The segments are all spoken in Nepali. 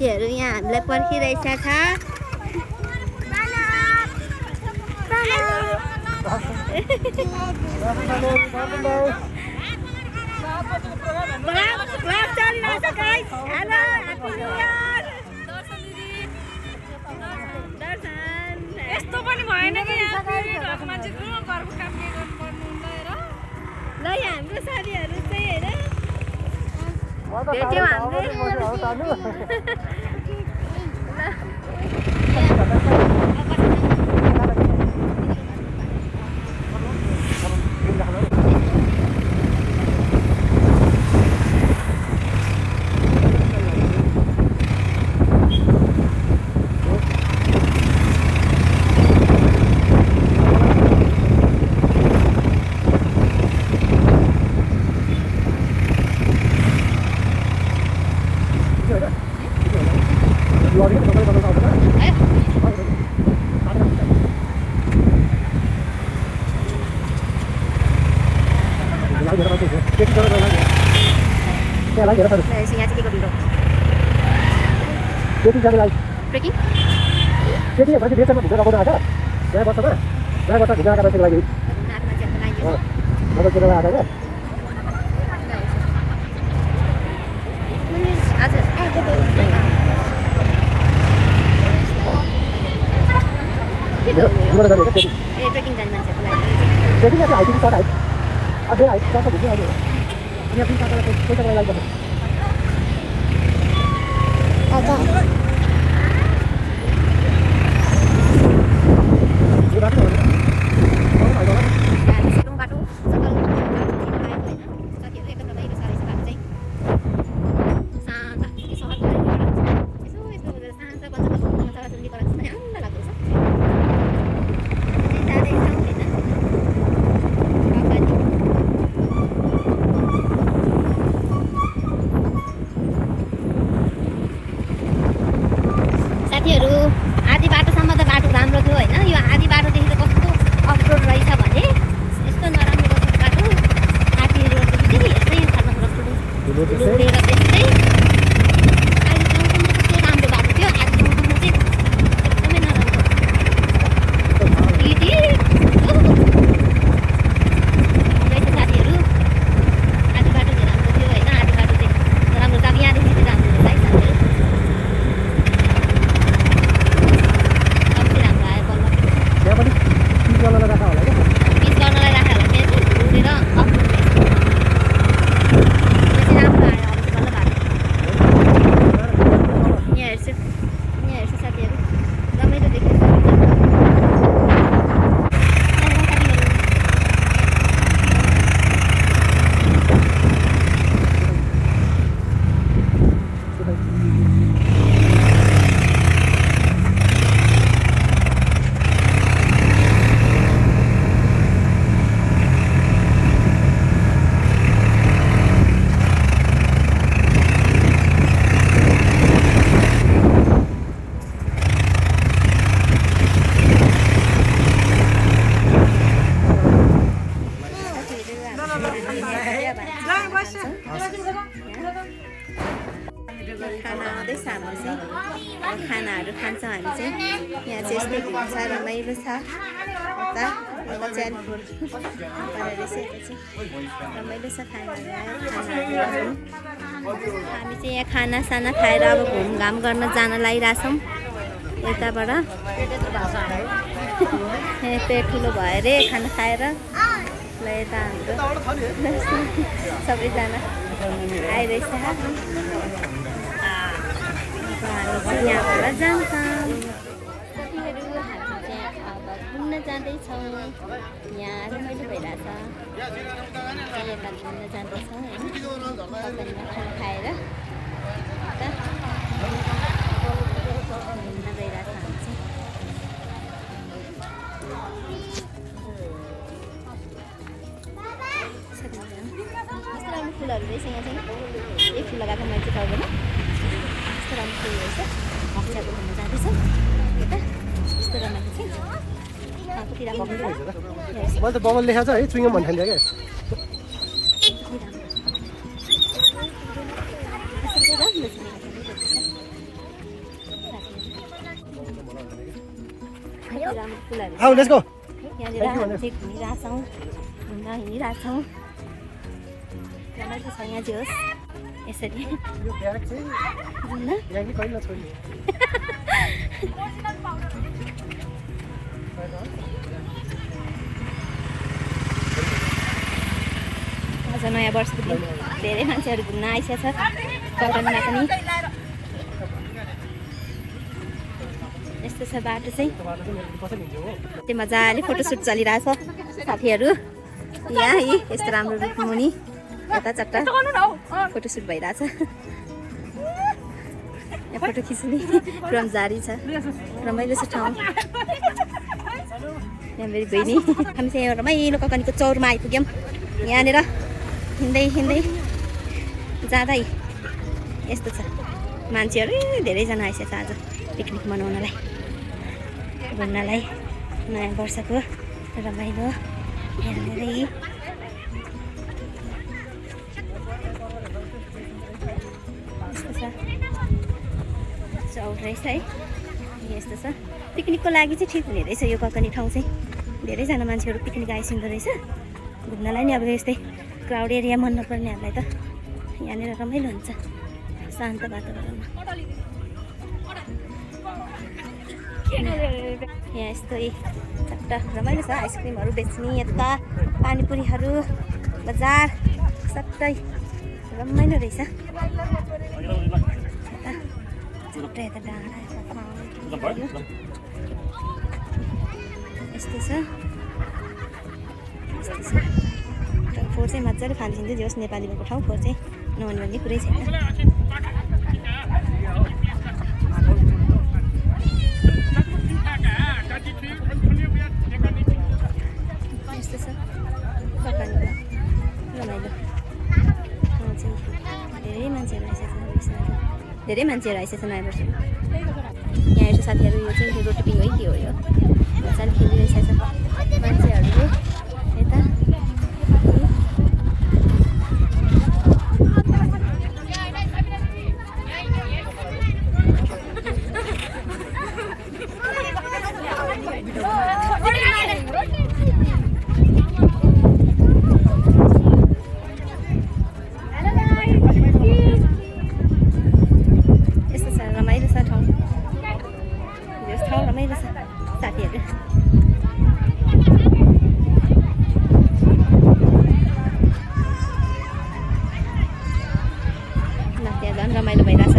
साथीहरू यहाँ हामीलाई पर्खिरहेछ छ। यस्तो पनि भएन कि यहाँ घरको मान्छे घरको काम के गर्नु पर्नु र ल यहाँ हाम्रो साथीहरू चाहिँ होइन भेट्यौँ हामीले। आधी बाटोसम्म त बाटो राम्रो थियो होइन। यो आधी बाटोदेखि त कस्तो अफरोड रहेछ भने यस्तो नराम्रो रहेछ बाटो। हात्तीहरू यस्तै खालको रोडेर त्यस्तै आधी ठाउँसम्म कस्तो राम्रो बाटो थियो, आधी ठाउँसम्म चाहिँ एकदमै नराम्रो रहेछ साथीहरू। आधी बाटो चाहिँ राम्रो थियो होइन, आधी बाटो चाहिँ नराम्रो छ। अब यहाँदेखि चाहिँ राम्रो रहेछ है साथीहरू। खाना आउँदैछ हाम्रो चाहिँ। अब खानाहरू खान्छौँ हामी चाहिँ। यहाँ चाहिँ यस्तै घुम्छ, रमाइलो छ। यता चाहिँ रमाइलो छ खानाहरू। हामी चाहिँ यहाँ खानासाना खाएर अब घुमघाम गर्न जान लागिरहेछौँ यताबाट। पेट ठुलो भयो अरे खाना खाएर। ल यता हाम्रो सबैजना आइरहेछ। हामी चाहिँ यहाँबाट जान्छौँ। साथीहरू हामी चाहिँ अब घुम्न जाँदैछौँ। यहाँ रमाइलो भइरहेछ। यता घुम्न जाँदैछौँ होइन, कफेरमा खाना खाएर घुम्न गइरहेछ हामी चाहिँ। कस्तो राम्रो फुलहरू रहेछ यहाँ चाहिँ। यही फुल लगाएको मैले चाहिँ थाहा भएन। कस्तो राम्रो फुल रहेछ। हप्ताको घुम्न जाँदैछौँ यता। यस्तो रमाइलो छ। मैले त बबल लेखाएको छ है, चुइङम भन्थ्यो क्या। राम्रो फुलहरू आऊ लेट्स गो यहाँनिर हामी घुमिरहेछौँ घुम्न हिँडिरहेछौँ रमाइलो छ यहाँ जे होस् यसरी यो ब्याग चाहिँ घुम्न यहाँ कहिले नछोड्ने आज नयाँ वर्षको दिन धेरै मान्छेहरू घुम्न आइसकेको छ कटनमा पनि यस्तो छ बाटो चाहिँ त्यो मजाले फोटोसुट चलिरहेछ साथीहरू यहाँ है यस्तो राम्रो रुखमुनि यता चट्टा फोटोसुट भइरहेछ यहाँ फोटो खिच्ने क्रम जारी छ रमाइलो छ ठाउँ यहाँ मेरो बहिनी हामी चाहिँ यहाँ रमाइलो ककनीको चौरमा आइपुग्यौँ यहाँनिर हिँड्दै हिँड्दै जाँदै यस्तो छ मान्छेहरू धेरैजना आइसकेछ आज पिकनिक मनाउनलाई घुम्नलाई नयाँ वर्षको रमाइलो यहाँनिर यस्तो छ चौर रहेछ है यस्तो छ पिकनिकको लागि चाहिँ ठिक हुने रहेछ यो ककनी ठाउँ चाहिँ धेरैजना मान्छेहरू पिकनिक आइसिँदो रहेछ घुम्नलाई नि अब यस्तै क्राउड एरिया मन नपर्नेहरूलाई त यहाँनिर रमाइलो हुन्छ शान्त वातावरणमा यहाँ यस्तै चट्टा रमाइलो छ आइसक्रिमहरू बेच्ने यता पानीपुरीहरू बजार सबै रमाइलो रहेछ यता डाँडा यस्तो छ फोहोर चाहिँ मजाले फालिदिन्छ जे होस् नेपाली भएको ठाउँ फोहोर चाहिँ नहुने भन्ने कुरै छैन यस्तो छ ककनीको रमाइलो ठाउँ चाहिँ धेरै मान्छेहरू आइसकेको छ धेरै मान्छेहरू आइसकेको छ नयाँ वर्षमा यहाँ हेर्छ साथीहरू यो चाहिँ रोटिपिङ है के हो यो मजाले खेलिरहेछ मान्छेहरू यता रमाइलो भइरहेछ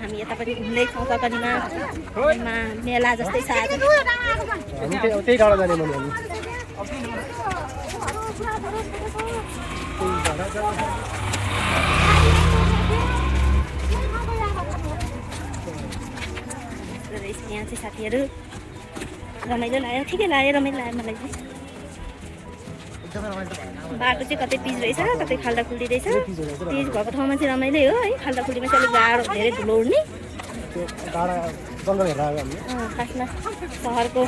हामी यतापट्टि घुम्दैछौँ ककनीमा मेला जस्तै छ आज त्यही डाँडा जाने मन यहाँ चाहिँ साथीहरू रमाइलो लाग्यो ठिकै लाग्यो रमाइलो लाग्यो मलाई चाहिँ बाटो चाहिँ कतै पिच रहेछ कतै खाल्डा खुल्डी रहेछ पिच भएको ठाउँमा चाहिँ रमाइलै हो है खाल्डा खुल्डीमा चाहिँ अलिक गाह्रो धेरै धुलो उड्ने खासमा सहरको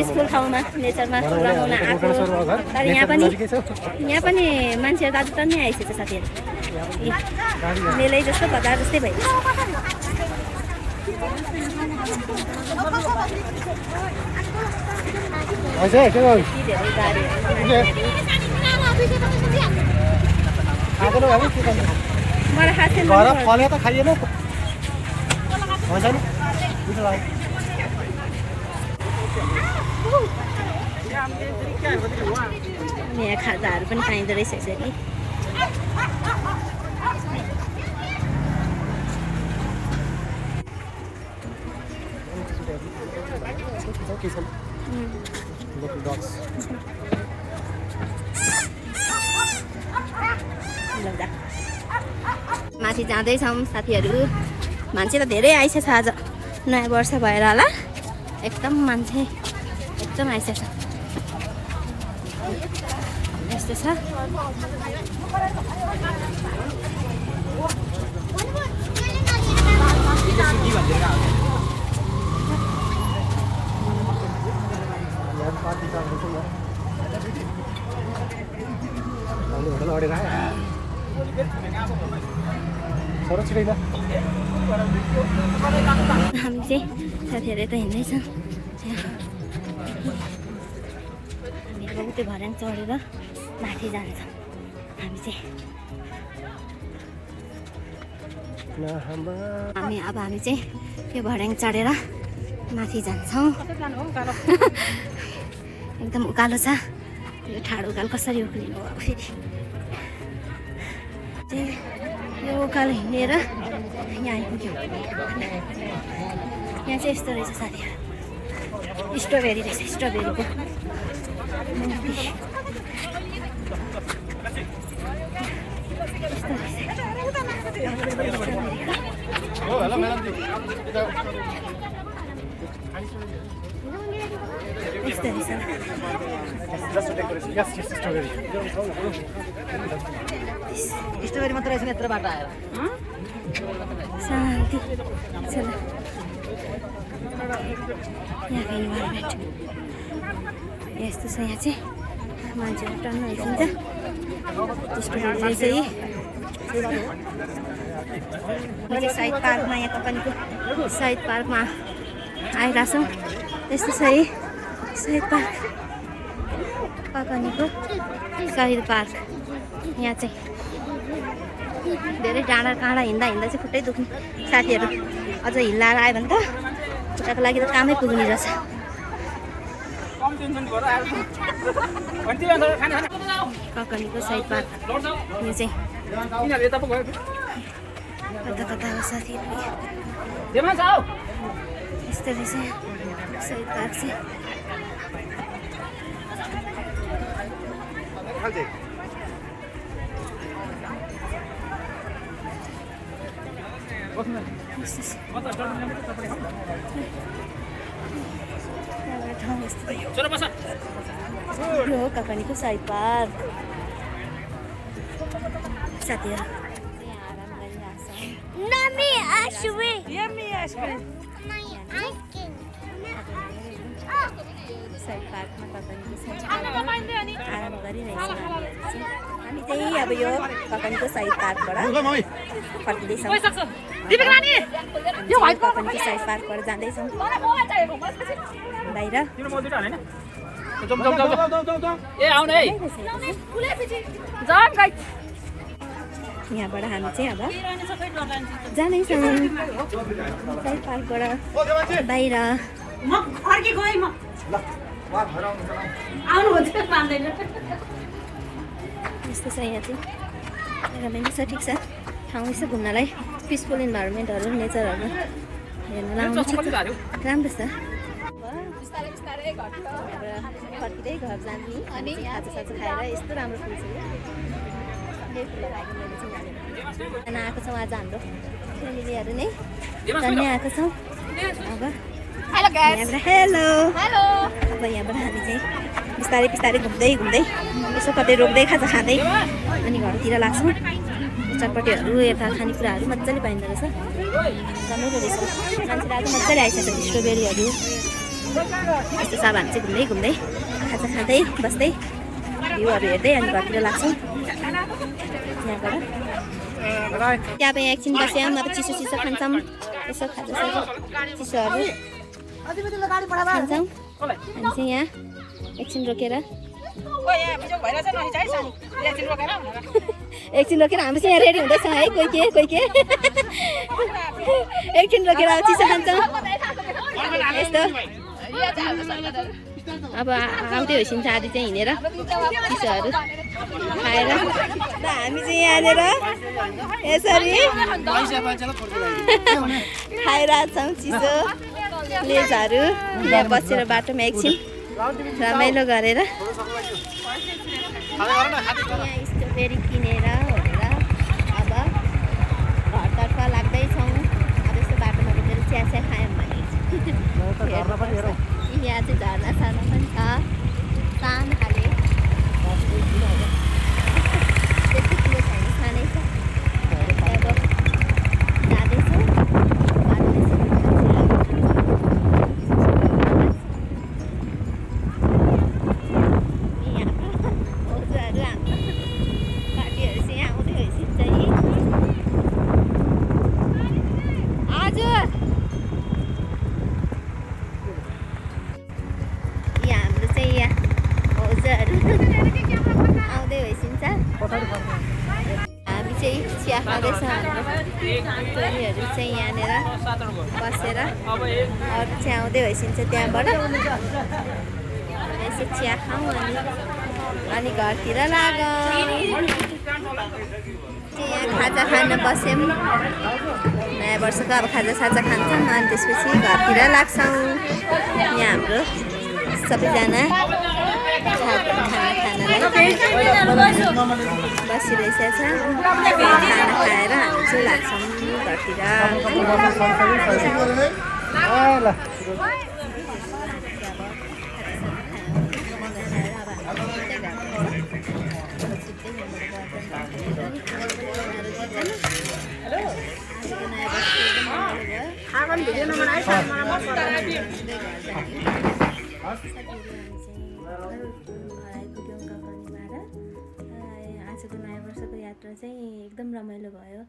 स्कुल ठाउँमा नेचरमा रमाउन आएको तर यहाँ पनि मान्छेहरू दाजु त नै आइसकेछ साथीहरू मेलै जस्तो बजार जस्तै भइरहेछ मलाई खास फले त खाइएन यहाँ खाजाहरू पनि पाइँदो रहेछ यसरी माथि जाँदैछौँ साथीहरू मान्छे त धेरै आइसकेछ आज नयाँ वर्ष भएर होला एकदम मान्छे एकदम आइसकेछ यस्तो छ हामी चाहिँ साथीहरू यता हिँड्दैछौँ हामीहरू त्यो भर्याङ चढेर माथि जान्छौँ हामी चाहिँ हामी चाहिँ त्यो भर्याङ चढेर माथि जान्छौँ एकदम उकालो छ यो ठाडो उकालो कसरी उक्लिनु अब फेरि यो उकालो हिँडेर यहाँ आइपुग्यौँ यहाँ चाहिँ यस्तो रहेछ साथीहरू स्ट्रबेरी रहेछ स्ट्रबेरीको स्ट्रबेरी मात्र रहेछ यत्रो बाटो आएर शान्ति चल यहाँको इन्भाइरोमेन्ट यस्तो छ यहाँ चाहिँ मान्छेहरू टन्न भइसक्छ स्ट्रबेरी रहेछ यी साइड पार्कमा यहाँ कम्पनीको साइड पार्कमा आइरहेको छौँ यस्तो छ है साइड पार्क कम्पनीको साइड पार्क यहाँ चाहिँ धेरै डाँडा काँडा हिँड्दा चाहिँ खुट्टै दुख्ने साथीहरू अझ हिँडाएर आयो भने त खुट्टाको लागि त कामै पुग्ने रहेछ ककनीको साइड पार्क यो चाहिँ कता कता हो साथीहरू यस्तो रहेछ साइड पार्क चाहिँ यो हो ककनीको साइड पार्क साथीहरू साइड पार्कमा आराम गरिरहेछ हामी चाहिँ अब यो ककनीको साइड पार्कबाट फर्किँदैछौँ ककनीको साइड पार्कबाट जाँदैछौँ बाहिर यहाँबाट हामी चाहिँ अब जाँदैछौँ साइड पार्कबाट बाहिर यस्तो छ यहाँ चाहिँ इन्भाइरोमेन्ट छ ठिक छ ठाउँ यसो घुम्नलाई पिसफुल इन्भाइरोमेन्टहरू नेचरहरू हेर्न राम्रो छ राम्रो छ फर्किँदै घर जाने अनि खाजा खाएर यस्तो राम्रो फुल छ खाना आएको छौँ आज हाम्रो फ्यामिलीहरू नै धन्य आएको छौँ अब हेलो अब यहाँबाट हामी चाहिँ बिस्तारै बिस्तारै घुम्दै यसो कतै रोक्दै खाजा खाँदै अनि घरतिर लाग्छौँ चटपटेहरू यता खानेकुराहरू मजाले पाइँदो रहेछ रमाइलो रहेछ मान्छेहरू आज मजाले आइसक्छ स्ट्रबेरीहरू यस्तो छ हामी चाहिँ घुम्दै खाजा खाँदै बस्दै भ्यूहरू हेर्दै अनि घरतिर लाग्छौँ यहाँबाट त्यहाँ पनि एकछिन बस्यौँ अब चिसो खान्छौँ यसो खाजा चिसोहरू खान्छौँ अनि चाहिँ यहाँ एकछिन रोकेर एकछिन रोकेर हामी चाहिँ यहाँ रेडी हुँदैछ है कोही के एकछिन रोकेर चिसो खान्छौँ यस्तो अब आउँदै होइसिन्छ आदि चाहिँ हिँडेर चिसोहरू खाएर हामी चाहिँ यहाँनिर यसरी खाइरहेछौँ चिसो लेजहरू यहाँ बसेर बाटोमा एकछिन रमाइलो गरेर स्ट्रबेरी किनेर अब घरतर्फ लाग्दैछौँ अब चिया चिया खायौँ भने यहाँ चाहिँ झर्ना सर्ना पनि छ सानो खाले त्यति ठुलो छैन सानै छ अब जाँदैछौँ हामी चाहिँ चिया खाँदैछौँ हाम्रो टोलीहरू चाहिँ यहाँनिर बसेर अरू चाहिँ आउँदै भइसकिन्छ त्यहाँबाट यसो चिया खाउँ अनि घरतिर लागौँ यहाँ खाजा खान बस्यौँ नयाँ वर्षको अब खाजा साजा खान्छौँ अनि त्यसपछि घरतिर लाग्छौँ यहाँ हाम्रो सबैजना खानालाई बसिरहेछ खाना खाएर हामी चाहिँ लाग्छौँ घरतिर आजको नयाँ वर्षको यात्रा चाहिँ एकदम रमाइलो भयो।